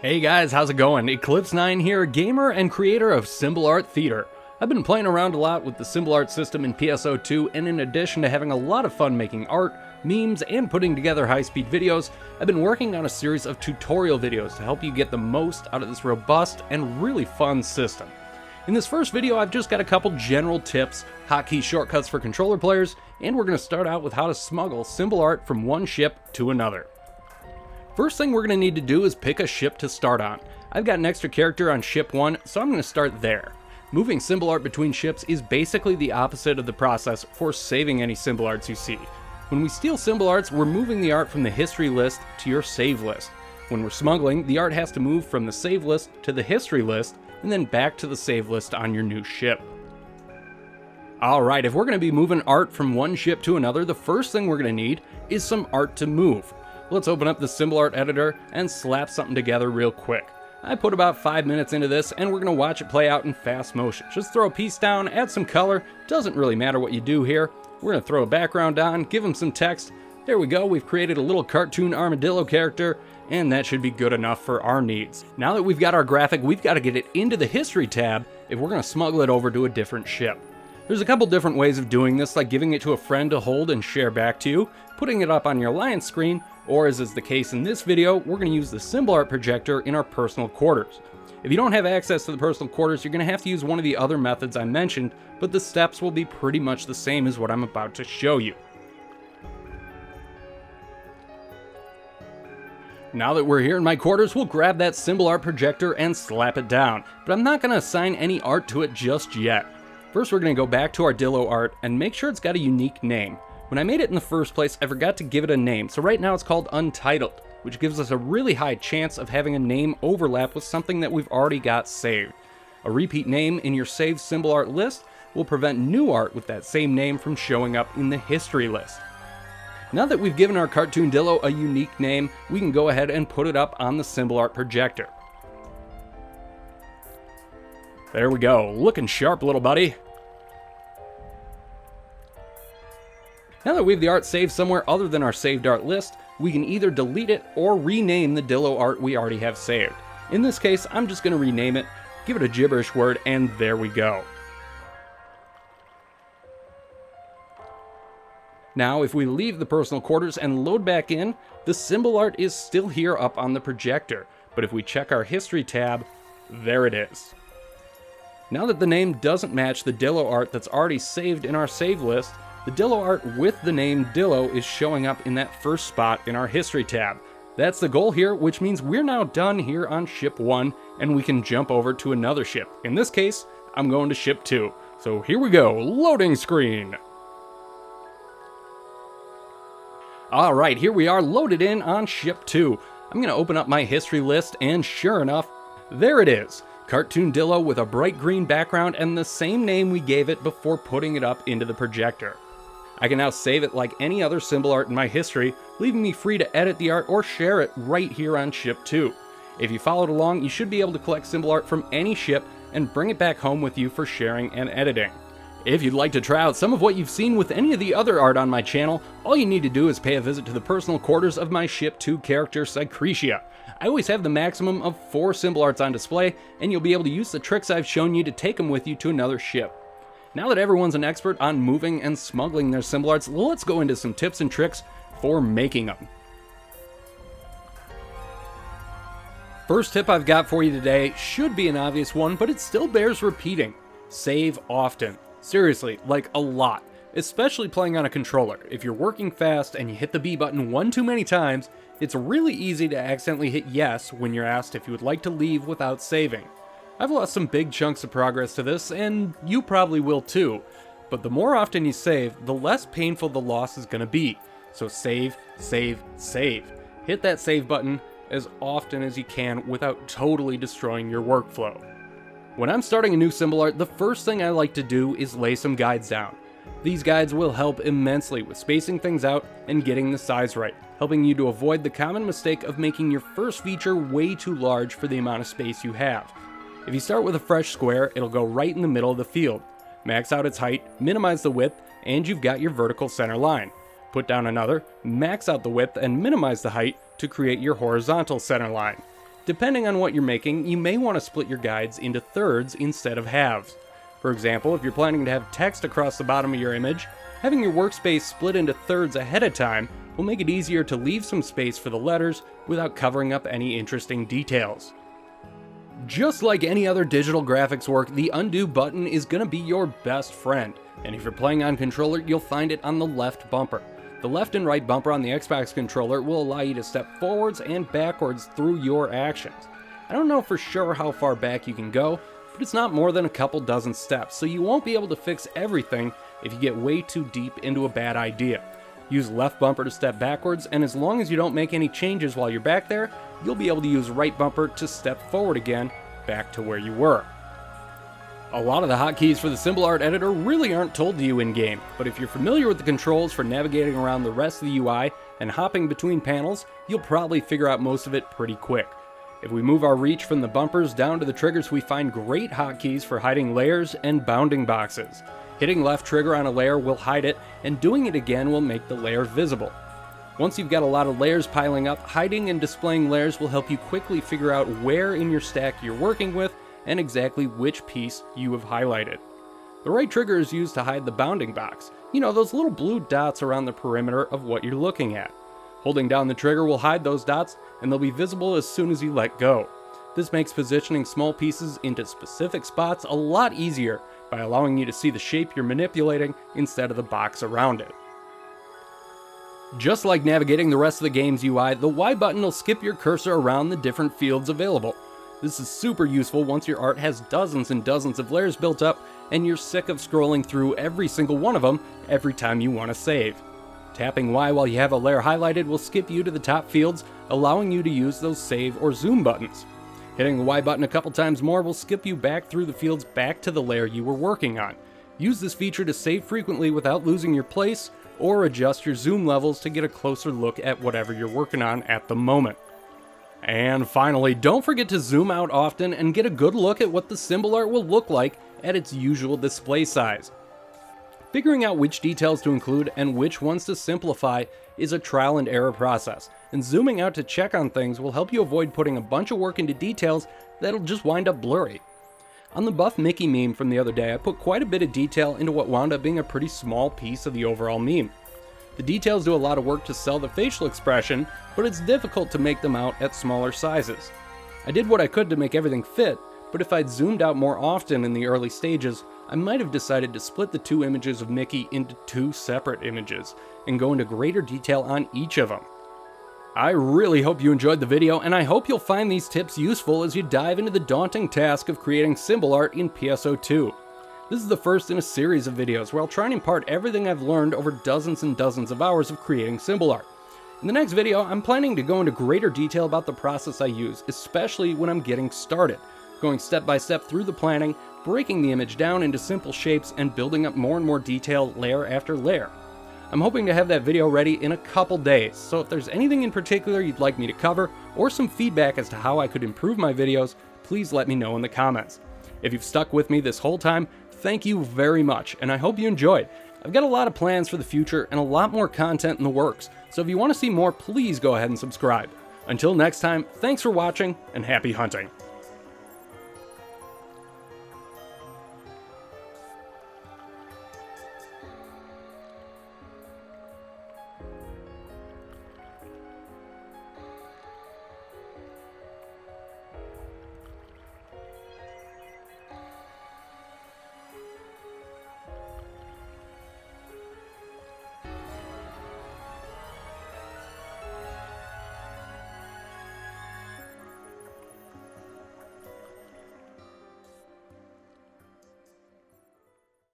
Hey guys, how's it going? EclipseNine here, gamer and creator of Symbol Art Theater. I've been playing around a lot with the Symbol Art system in PSO2, and in addition to having a lot of fun making art, memes, and putting together high-speed videos, I've been working on a series of tutorial videos to help you get the most out of this robust and really fun system. In this first video, I've just got a couple general tips, hotkey shortcuts for controller players, and we're going to start out with how to smuggle symbol art from one ship to another. First thing we're going to need to do is pick a ship to start on. I've got an extra character on ship 1, so I'm going to start there. Moving symbol art between ships is basically the opposite of the process for saving any symbol arts you see. When we steal symbol arts, we're moving the art from the history list to your save list. When we're smuggling, the art has to move from the save list to the history list, and then back to the save list on your new ship. Alright, if we're going to be moving art from one ship to another, the first thing we're going to need is some art to move. Let's open up the symbol art editor and slap something together real quick. I put about 5 minutes into this and we're going to watch it play out in fast motion. Just throw a piece down, add some color, doesn't really matter what you do here. We're going to throw a background on, give them some text. There we go, we've created a little cartoon armadillo character, and that should be good enough for our needs. Now that we've got our graphic, we've got to get it into the history tab if we're going to smuggle it over to a different ship. There's a couple different ways of doing this, like giving it to a friend to hold and share back to you, putting it up on your alliance screen, or as is the case in this video, we're going to use the symbol art projector in our personal quarters. If you don't have access to the personal quarters, you're going to have to use one of the other methods I mentioned, but the steps will be pretty much the same as what I'm about to show you. Now that we're here in my quarters, we'll grab that symbol art projector and slap it down, but I'm not going to assign any art to it just yet. First, we're going to go back to our Dillo art and make sure it's got a unique name. When I made it in the first place, I forgot to give it a name, so right now it's called Untitled, which gives us a really high chance of having a name overlap with something that we've already got saved. A repeat name in your saved symbol art list will prevent new art with that same name from showing up in the history list. Now that we've given our cartoon Dillo a unique name, we can go ahead and put it up on the symbol art projector. There we go, looking sharp, little buddy. Now that we have the art saved somewhere other than our saved art list, we can either delete it or rename the Dillo art we already have saved. In this case, I'm just going to rename it, give it a gibberish word, and there we go. Now, if we leave the personal quarters and load back in, the symbol art is still here up on the projector, but if we check our history tab, there it is. Now that the name doesn't match the Dillo art that's already saved in our save list, the Dillo art with the name Dillo is showing up in that first spot in our history tab. That's the goal here, which means we're now done here on ship 1 and we can jump over to another ship. In this case, I'm going to ship 2. So here we go, loading screen. Alright, here we are loaded in on ship 2. I'm going to open up my history list and sure enough, there it is. Cartoon Dillo with a bright green background and the same name we gave it before putting it up into the projector. I can now save it like any other symbol art in my history, leaving me free to edit the art or share it right here on ship 2. If you followed along, you should be able to collect symbol art from any ship and bring it back home with you for sharing and editing. If you'd like to try out some of what you've seen with any of the other art on my channel, all you need to do is pay a visit to the personal quarters of my ship 2 character, Sycretia. I always have the maximum of 4 symbol arts on display, and you'll be able to use the tricks I've shown you to take them with you to another ship. Now that everyone's an expert on moving and smuggling their symbol arts, let's go into some tips and tricks for making them. First tip I've got for you today should be an obvious one, but it still bears repeating. Save often. Seriously, like a lot. Especially playing on a controller. If you're working fast and you hit the B button one too many times, it's really easy to accidentally hit yes when you're asked if you would like to leave without saving. I've lost some big chunks of progress to this, and you probably will too. But the more often you save, the less painful the loss is going to be. So save, save, save. Hit that save button as often as you can without totally destroying your workflow. When I'm starting a new symbol art, the first thing I like to do is lay some guides down. These guides will help immensely with spacing things out and getting the size right, helping you to avoid the common mistake of making your first feature way too large for the amount of space you have. If you start with a fresh square, it'll go right in the middle of the field. Max out its height, minimize the width, and you've got your vertical center line. Put down another, max out the width and minimize the height to create your horizontal center line. Depending on what you're making, you may want to split your guides into thirds instead of halves. For example, if you're planning to have text across the bottom of your image, having your workspace split into thirds ahead of time will make it easier to leave some space for the letters without covering up any interesting details. Just like any other digital graphics work, the undo button is going to be your best friend, and if you're playing on controller, you'll find it on the left bumper. The left and right bumper on the Xbox controller will allow you to step forwards and backwards through your actions. I don't know for sure how far back you can go, but it's not more than a couple dozen steps, so you won't be able to fix everything if you get way too deep into a bad idea. Use left bumper to step backwards, and as long as you don't make any changes while you're back there, you'll be able to use right bumper to step forward again, back to where you were. A lot of the hotkeys for the symbol art editor really aren't told to you in-game, but if you're familiar with the controls for navigating around the rest of the UI and hopping between panels, you'll probably figure out most of it pretty quick. If we move our reach from the bumpers down to the triggers, we find great hotkeys for hiding layers and bounding boxes. Hitting left trigger on a layer will hide it, and doing it again will make the layer visible. Once you've got a lot of layers piling up, hiding and displaying layers will help you quickly figure out where in your stack you're working with and exactly which piece you have highlighted. The right trigger is used to hide the bounding box. You know, those little blue dots around the perimeter of what you're looking at. Holding down the trigger will hide those dots, and they'll be visible as soon as you let go. This makes positioning small pieces into specific spots a lot easier by allowing you to see the shape you're manipulating instead of the box around it. Just like navigating the rest of the game's UI, the Y button will skip your cursor around the different fields available. This is super useful once your art has dozens and dozens of layers built up and you're sick of scrolling through every single one of them every time you want to save. Tapping Y while you have a layer highlighted will skip you to the top fields, allowing you to use those save or zoom buttons. Hitting the Y button a couple times more will skip you back through the fields back to the layer you were working on. Use this feature to save frequently without losing your place, or adjust your zoom levels to get a closer look at whatever you're working on at the moment. And finally, don't forget to zoom out often and get a good look at what the symbol art will look like at its usual display size. Figuring out which details to include and which ones to simplify is a trial and error process, and zooming out to check on things will help you avoid putting a bunch of work into details that'll just wind up blurry. On the Buff Mickey meme from the other day, I put quite a bit of detail into what wound up being a pretty small piece of the overall meme. The details do a lot of work to sell the facial expression, but it's difficult to make them out at smaller sizes. I did what I could to make everything fit, but if I'd zoomed out more often in the early stages, I might have decided to split the two images of Mickey into two separate images, and go into greater detail on each of them. I really hope you enjoyed the video, and I hope you'll find these tips useful as you dive into the daunting task of creating symbol art in PSO2. This is the first in a series of videos where I'll try and impart everything I've learned over dozens and dozens of hours of creating symbol art. In the next video, I'm planning to go into greater detail about the process I use, especially when I'm getting started, going step by step through the planning, breaking the image down into simple shapes, and building up more and more detail layer after layer. I'm hoping to have that video ready in a couple days, so if there's anything in particular you'd like me to cover, or some feedback as to how I could improve my videos, please let me know in the comments. If you've stuck with me this whole time, thank you very much, and I hope you enjoyed. I've got a lot of plans for the future and a lot more content in the works, so if you want to see more, please go ahead and subscribe. Until next time, thanks for watching, and happy hunting.